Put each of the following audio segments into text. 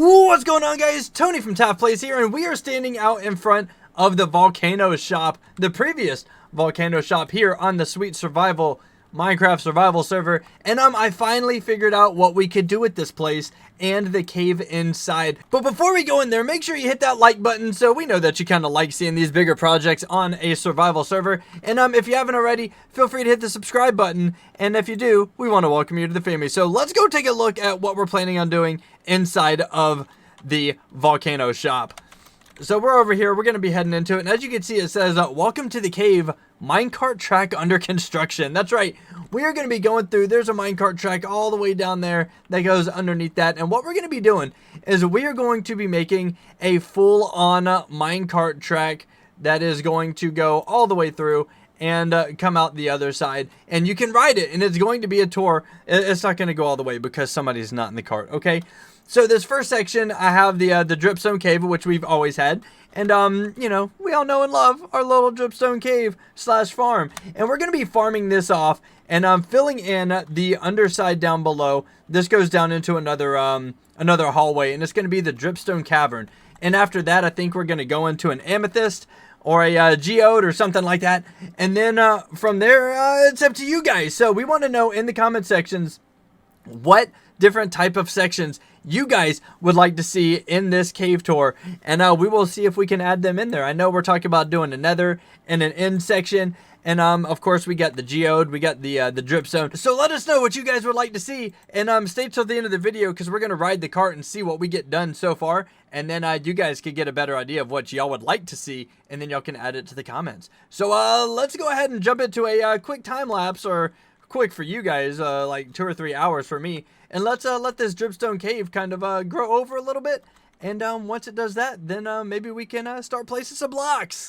What's going on, guys? Tony from Taft Plays here, and we are standing out in front of the volcano shop, the previous volcano shop here on the Sweet Survival Minecraft survival server. And I finally figured out what we could do with this place and the cave inside. But before we go in there, make sure you hit that like button so we know that you kind of like seeing these bigger projects on a survival server. And if you haven't already, feel free to hit the subscribe button. And if you do, we want to welcome you to the family. So let's go take a look at what we're planning on doing inside of the volcano shop. So we're over here, we're going to be heading into it, and as you can see, it says, welcome to the cave, minecart track under construction. That's right, we are going to be going through, there's a minecart track all the way down there that goes underneath that, and what we're going to be doing is we are going to be making a full-on minecart track that is going to go all the way through and come out the other side, and you can ride it, and it's going to be a tour. It's not going to go all the way because somebody's not in the cart, okay? So this first section, I have the dripstone cave, which we've always had. And, you know, we all know and love our little dripstone cave / farm. And we're going to be farming this off and filling in the underside down below. This goes down into another hallway, and it's going to be the dripstone cavern. And after that, I think we're going to go into an amethyst or a geode or something like that. And then from there, it's up to you guys. So we want to know in the comment sections what different type of sections you guys would like to see in this cave tour, and we will see if we can add them in there. I know we're talking about doing a nether and an end section, and of course we got the geode, we got the dripstone. So let us know what you guys would like to see, and stay till the end of the video because we're gonna ride the cart and see what we get done so far, and then you guys could get a better idea of what y'all would like to see, and then y'all can add it to the comments. So let's go ahead and jump into a quick time lapse, or quick for you guys, like 2 or 3 hours for me. And let's let this dripstone cave kind of grow over a little bit. And once it does that, then maybe we can start placing some blocks.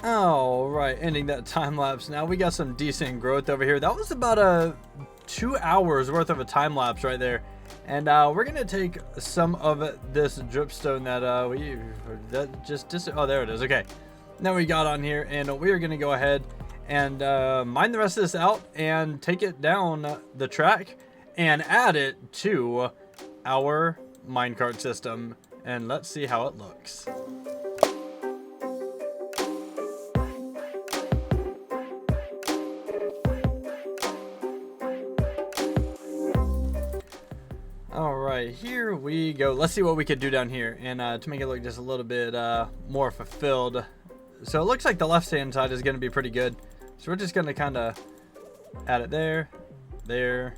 Alright, ending that time lapse. Now we got some decent growth over here. That was about 2 hours worth of a time lapse right there. And we're gonna take some of this dripstone that oh, there it is. Okay, now we got on here, and we are gonna go ahead and mine the rest of this out and take it down the track and add it to our minecart system, and let's see how it looks. Alright, here we go. Let's see what we could do down here, and to make it look just a little bit more fulfilled. So it looks like the left hand side is going to be pretty good. So we're just going to kind of add it there, there,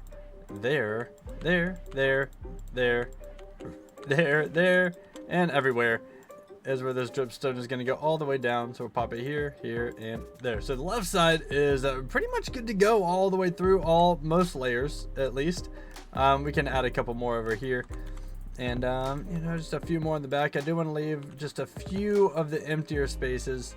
there, there, there, there, there, there, and everywhere is where this dripstone is going to go all the way down. So we'll pop it here, here, and there. So the left side is pretty much good to go all the way through most layers, at least. We can add a couple more over here, and you know, just a few more in the back. I do want to leave just a few of the emptier spaces,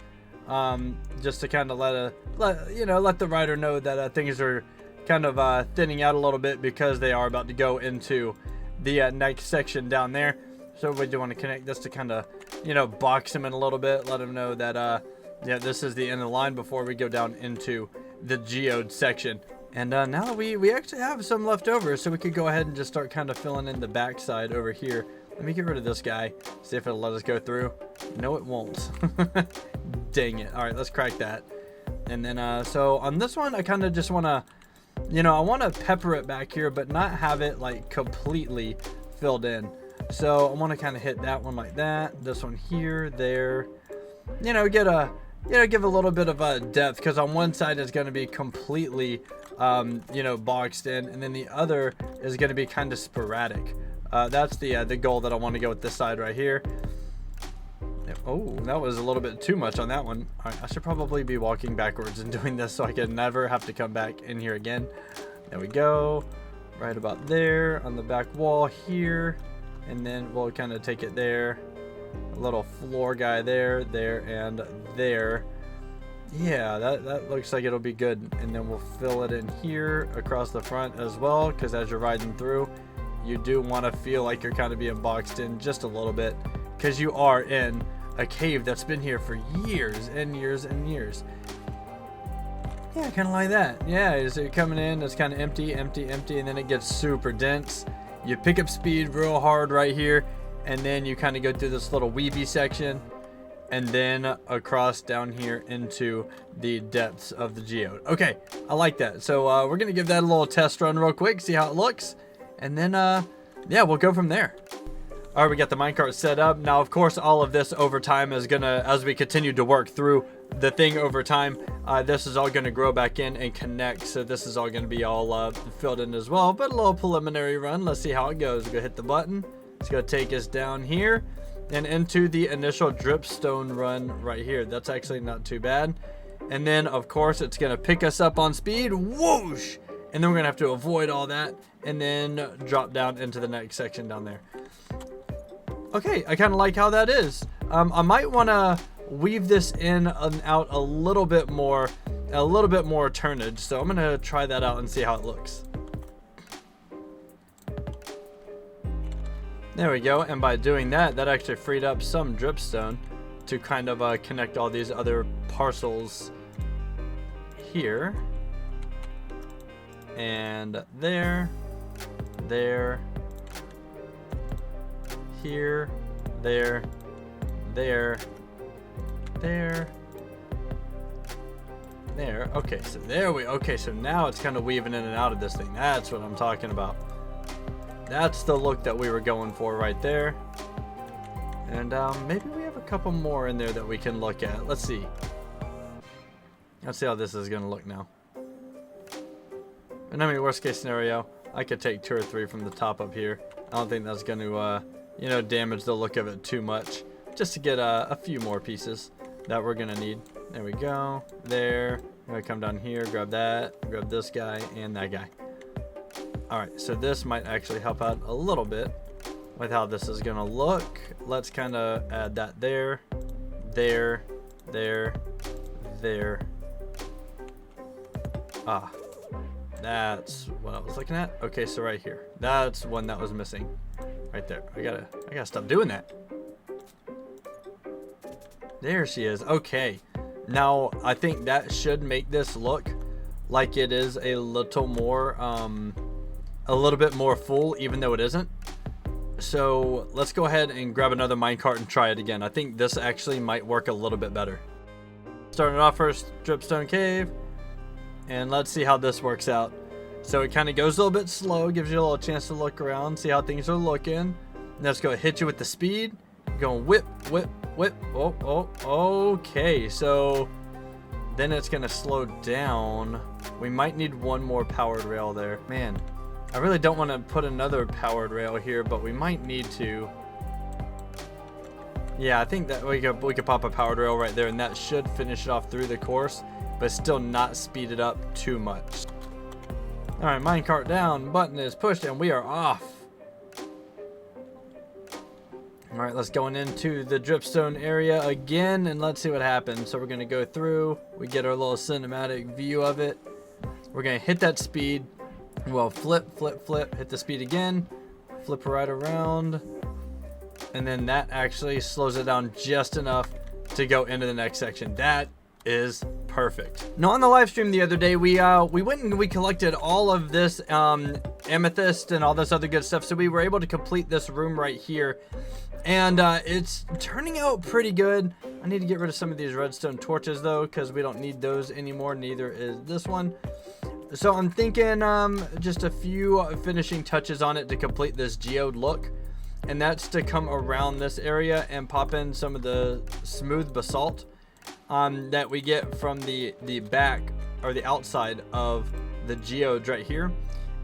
just to kind of let the rider know that things are kind of thinning out a little bit, because they are about to go into the next section down there. So we do want to connect this to kind of, you know, box them in a little bit, let them know that yeah, this is the end of the line before we go down into the geode section. And now that we actually have some left over, so we could go ahead and just start kind of filling in the backside over here. Let me get rid of this guy. See if it'll let us go through. No, it won't. Dang it. All right, let's crack that. And then, so on this one, I kind of just want to, you know, I want to pepper it back here, but not have it like completely filled in. So I want to kind of hit that one like that. This one here, there. You know, give a little bit of a depth, because on one side is going to be completely, you know, boxed in, and then the other is going to be kind of sporadic. That's the goal that I want to go with this side right here. Oh, that was a little bit too much on that one. All right, I should probably be walking backwards and doing this so I can never have to come back in here again. There we go. Right about there on the back wall here. And then we'll kind of take it there. A little floor guy there, there, and there. Yeah, that looks like it'll be good. And then we'll fill it in here across the front as well, because as you're riding through, you do want to feel like you're kind of being boxed in just a little bit, because you are in a cave that's been here for years and years and years. Yeah, kind of like that. Yeah, so you're coming in, it's kind of empty, empty, empty, and then it gets super dense. You pick up speed real hard right here, and then you kind of go through this little weeby section, and then across down here into the depths of the geode. Okay, I like that. So we're gonna give that a little test run real quick, see how it looks, and then yeah, we'll go from there. All right, we got the minecart set up. Now, of course, all of this over time is gonna, as we continue to work through the thing over time, this is all gonna grow back in and connect. So this is all gonna be all filled in as well. But a little preliminary run. Let's see how it goes. Go hit the button. It's gonna take us down here and into the initial dripstone run right here. That's actually not too bad. And then, of course, it's gonna pick us up on speed. Whoosh! And then we're gonna have to avoid all that and then drop down into the next section down there. Okay, I kind of like how that is. I might want to weave this in and out a little bit more turnage. So I'm going to try that out and see how it looks. There we go. And by doing that, that actually freed up some dripstone to kind of connect all these other parcels here. And there, here, there, there. Okay, so there we, okay, so now it's kind of weaving in and out of this thing. That's what I'm talking about. That's the look that we were going for right there. And maybe we have a couple more in there that we can look at. Let's see. Let's see how this is going to look now. And I mean, worst case scenario, I could take 2 or 3 from the top up here. I don't think that's going to, you know, damage the look of it too much. Just to get a few more pieces that we're going to need. There we go. There. I'm going to come down here, grab that, grab this guy, and that guy. Alright, so this might actually help out a little bit with how this is going to look. Let's kind of add that there, there, there, there. Ah. That's what I was looking at. Okay, so right here. That's one that was missing. Right there. I gotta stop doing that. There she is. Okay. Now, I think that should make this look like it is a little more, a little bit more full, even though it isn't. So let's go ahead and grab another minecart and try it again. I think this actually might work a little bit better. Starting off first, dripstone cave. And let's see how this works out. So it kind of goes a little bit slow, gives you a little chance to look around, see how things are looking. Let's go hit you with the speed. Going whip, whip, whip. Oh, okay. So then it's going to slow down. We might need one more powered rail there. Man, I really don't want to put another powered rail here, but we might need to. Yeah, I think that we could pop a powered rail right there, and that should finish it off through the course, but still not speed it up too much. All right, minecart down, button is pushed, and we are off. All right, let's go into the dripstone area again, and let's see what happens. So we're gonna go through, we get our little cinematic view of it. We're gonna hit that speed. Well, flip, flip, flip, hit the speed again, flip right around, and then that actually slows it down just enough to go into the next section. That is perfect. Now on the live stream the other day, we went and we collected all of this amethyst and all this other good stuff. So we were able to complete this room right here. And it's turning out pretty good. I need to get rid of some of these redstone torches though, because we don't need those anymore. Neither is this one. So I'm thinking just a few finishing touches on it to complete this geode look. And that's to come around this area and pop in some of the smooth basalt that we get from the back or the outside of the geodes right here.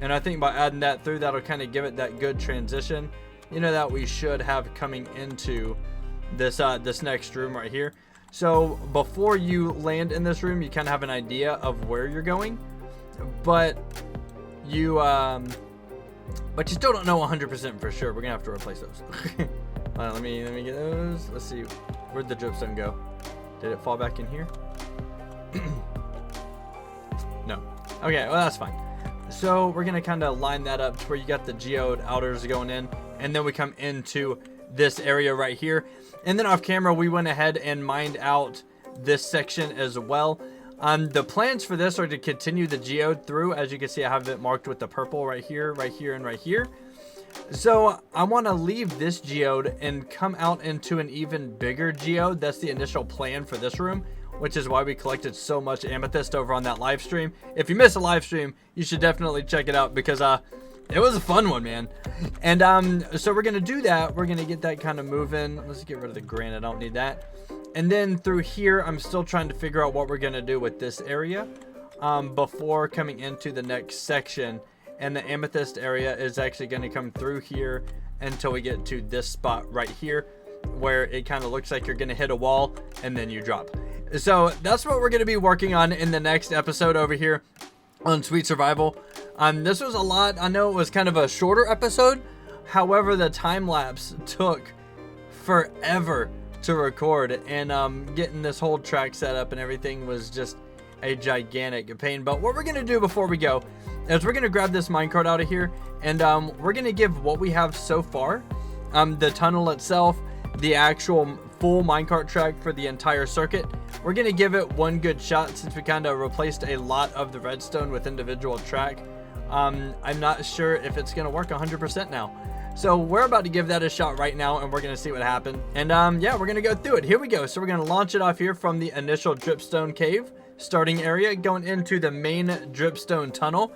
And I think by adding that through, that'll kind of give it that good transition, you know, that we should have coming into this this next room right here. So before you land in this room, you kind of have an idea of where you're going, but you still don't know 100% for sure. We're gonna have to replace those. Let me get those. Let's see, where'd the dripstone go? Did it fall back in here? No. Okay, well that's fine. So we're gonna kind of line that up to where you got the geode outers going in, and then we come into this area right here. And then off camera, we went ahead and mined out this section as well. The plans for this are to continue the geode through. As you can see, I have it marked with the purple right here, and right here. So I want to leave this geode and come out into an even bigger geode. That's the initial plan for this room, which is why we collected so much amethyst over on that live stream. If you missed a live stream, you should definitely check it out, because it was a fun one, man. And so we're gonna do that. We're gonna get that kind of moving. Let's get rid of the granite. I don't need that. And then through here, I'm still trying to figure out what we're gonna do with this area before coming into the next section. And the amethyst area is actually gonna come through here until we get to this spot right here, where it kind of looks like you're gonna hit a wall and then you drop. So that's what we're gonna be working on in the next episode over here on Sweet Survival. This was a lot. I know it was kind of a shorter episode. However, the time lapse took forever to record, and getting this whole track set up and everything was just a gigantic pain. But what we're gonna do before we go is we're gonna grab this minecart out of here, and we're gonna give what we have so far, the tunnel itself, the actual full minecart track for the entire circuit. We're gonna give it one good shot, since we kind of replaced a lot of the redstone with individual track. I'm not sure if it's gonna work 100% now. So we're about to give that a shot right now, and we're gonna see what happens. And yeah, we're gonna go through it. Here we go. So we're gonna launch it off here from the initial dripstone cave starting area, going into the main dripstone tunnel,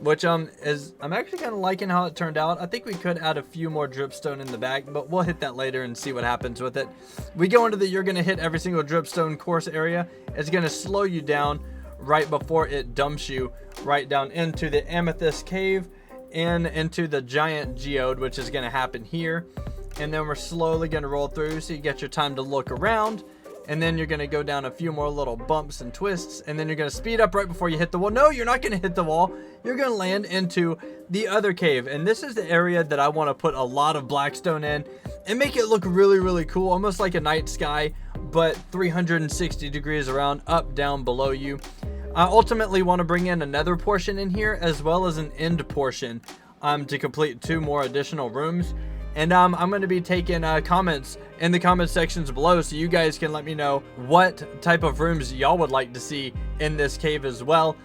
which is, I'm actually kind of liking how it turned out. I think we could add a few more dripstone in the back, but we'll hit that later and see what happens with it. We go into the, you're gonna hit every single dripstone course area. It's gonna slow you down right before it dumps you right down into the amethyst cave and into the giant geode, which is going to happen here. And then we're slowly going to roll through, so you get your time to look around, and then you're going to go down a few more little bumps and twists, and then you're going to speed up right before you hit the wall. No, you're not going to hit the wall. You're going to land into the other cave, and this is the area that I want to put a lot of blackstone in and make it look really, really cool, almost like a night sky, but 360 degrees around, up, down, below you. I ultimately want to bring in another portion in here, as well as an end portion to complete 2 more additional rooms. And I'm going to be taking comments in the comment sections below, so you guys can let me know what type of rooms y'all would like to see in this cave as well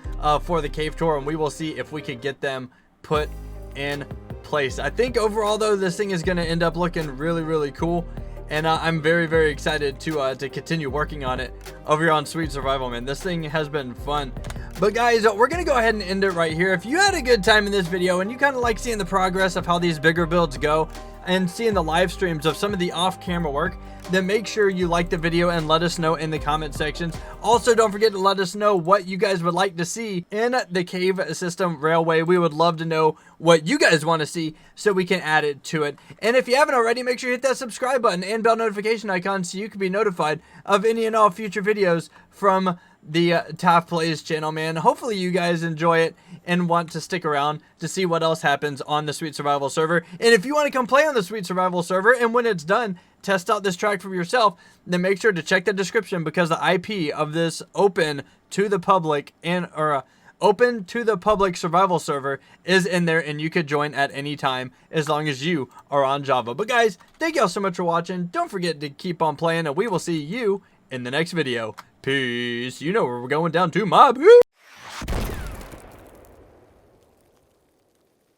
for the cave tour, and we will see if we could get them put in place. I think overall though, this thing is going to end up looking really, really cool. And I'm very, very excited to continue working on it over here on Sweet Survival, man. This thing has been fun. But guys, we're going to go ahead and end it right here. If you had a good time in this video and you kind of like seeing the progress of how these bigger builds go and seeing the live streams of some of the off-camera work, then make sure you like the video and let us know in the comment sections. Also, don't forget to let us know what you guys would like to see in the cave system railway. We would love to know what you guys want to see so we can add it to it. And if you haven't already, make sure you hit that subscribe button and bell notification icon so you can be notified of any and all future videos from the Taft Plays channel, man. Hopefully you guys enjoy it and want to stick around to see what else happens on the Sweet Survival server. And if you want to come play on the Sweet Survival server, and when it's done, test out this track for yourself, then make sure to check the description, because the IP of this open to the public open to the public survival server is in there, and you could join at any time as long as you are on Java. But guys, thank y'all so much for watching. Don't forget to keep on playing, and we will see you in the next video. Peace. You know where we're going down to, mob.